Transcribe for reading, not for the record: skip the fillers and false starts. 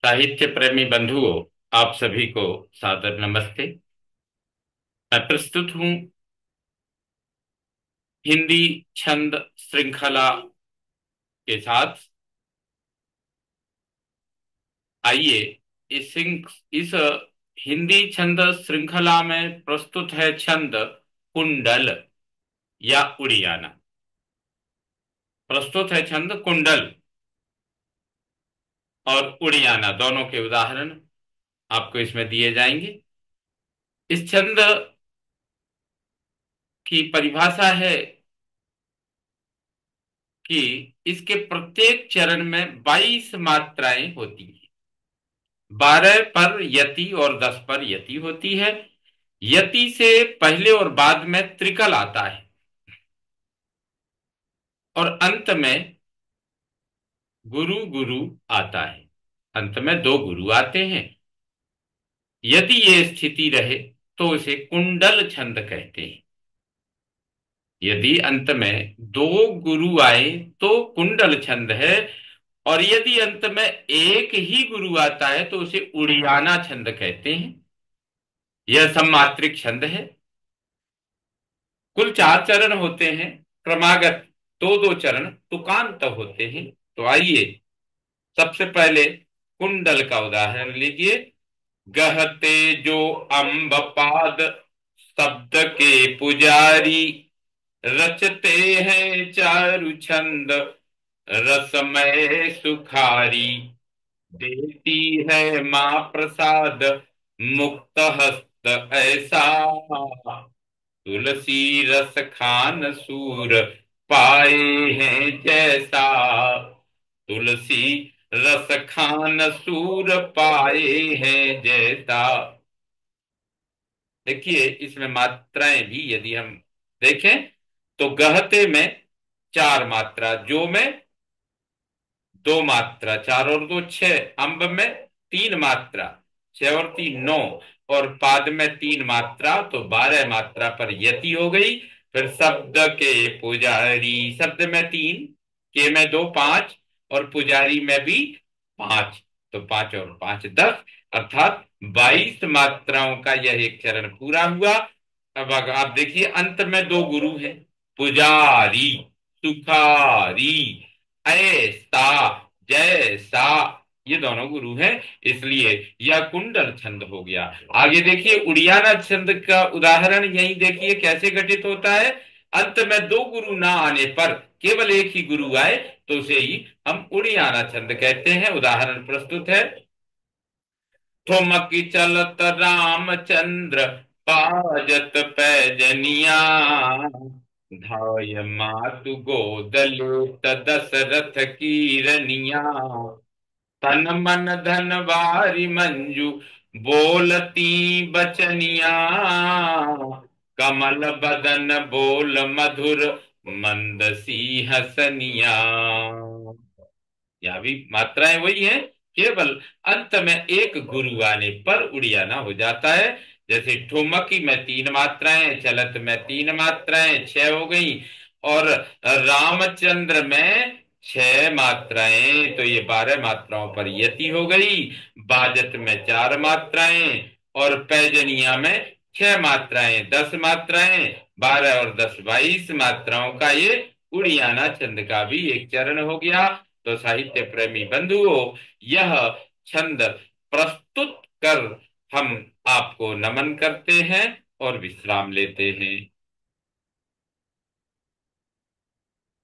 साहित्य प्रेमी बंधुओं, आप सभी को सादर नमस्ते। मैं प्रस्तुत हूं हिंदी छंद श्रृंखला के साथ। आइए, इस हिंदी छंद श्रृंखला में प्रस्तुत है छंद कुंडल या उड़ियाना। प्रस्तुत है छंद कुंडल और उड़ियाना, दोनों के उदाहरण आपको इसमें दिए जाएंगे। इस छंद की परिभाषा है कि इसके प्रत्येक चरण में 22 मात्राएं होती हैं। 12 पर यति और 10 पर यति होती है। यति से पहले और बाद में त्रिकल आता है और अंत में गुरु गुरु आता है। अंत में दो गुरु आते हैं। यदि ये स्थिति रहे तो इसे कुंडल छंद कहते हैं। यदि अंत में दो गुरु आए तो कुंडल छंद है, और यदि अंत में एक ही गुरु आता है तो उसे उड़ियाना छंद कहते हैं। यह सम्मात्रिक छंद है। कुल 4 चरण होते हैं, क्रमागत दो दो चरण तुकांत होते हैं। तो आइए, सबसे पहले कुंडल का उदाहरण लीजिए। गहते जो अम्ब पाद शब्द के पुजारी, रचते हैं चारु छंद रसमय सुखारी। देती है माँ प्रसाद मुक्त हस्त ऐसा, तुलसी रस खान सूर पाए हैं जैसा। तुलसी रस खान सूर पाए हैं जैसा। देखिए, इसमें मात्राएं भी यदि हम देखें तो गहते में 4 मात्रा, जो में 2 मात्रा, 4 और 2 6, अम्ब में 3 मात्रा, 6 और 3 9, और पाद में 3 मात्रा, तो 12 मात्रा पर यति हो गई। फिर शब्द के पुजारी, शब्द में 3, के में 2 5, और पुजारी में भी 5, तो 5 और 5 10, अर्थात 22 मात्राओं का यह एक चरण पूरा हुआ। अब आप देखिए, अंत में दो गुरु हैं, पुजारी, सुखारी, ऐसा, जैसा, ये दोनों गुरु हैं। इसलिए यह कुंडल छंद हो गया। आगे देखिए, उड़ियाना छंद का उदाहरण यही देखिए कैसे घटित होता है। अंत में दो गुरु ना आने पर केवल एक ही गुरु आए तो उसे ही हम उड़ियाना छंद कहते हैं। उदाहरण प्रस्तुत है। ठुमकी चलत रामचंद्र बाजत पैजनिया, धाय मातु गोद लेत दशरथ की रनिया। तन मन धन वारी मंजू बोलती बचनिया, कमल बदन बोल मधुर मंद सी हसनिया। यहाँ भी मात्राएं वही हैं, केवल अंत में एक गुरु आने पर उड़ियाना हो जाता है। जैसे ठुमकी में 3 मात्राएं, चलत में 3 मात्राएं, 6 हो गई, और रामचंद्र में 6 मात्राएं, तो ये 12 मात्राओं पर यति हो गई। बाजत में 4 मात्राएं, और पैजनिया में 6 मात्राएं, 10 मात्राएं, 12 और 10 22 मात्राओं का ये उड़ियाना छंद का भी एक चरण हो गया। तो साहित्य प्रेमी बंधुओं, यह छंद प्रस्तुत कर हम आपको नमन करते हैं और विश्राम लेते हैं।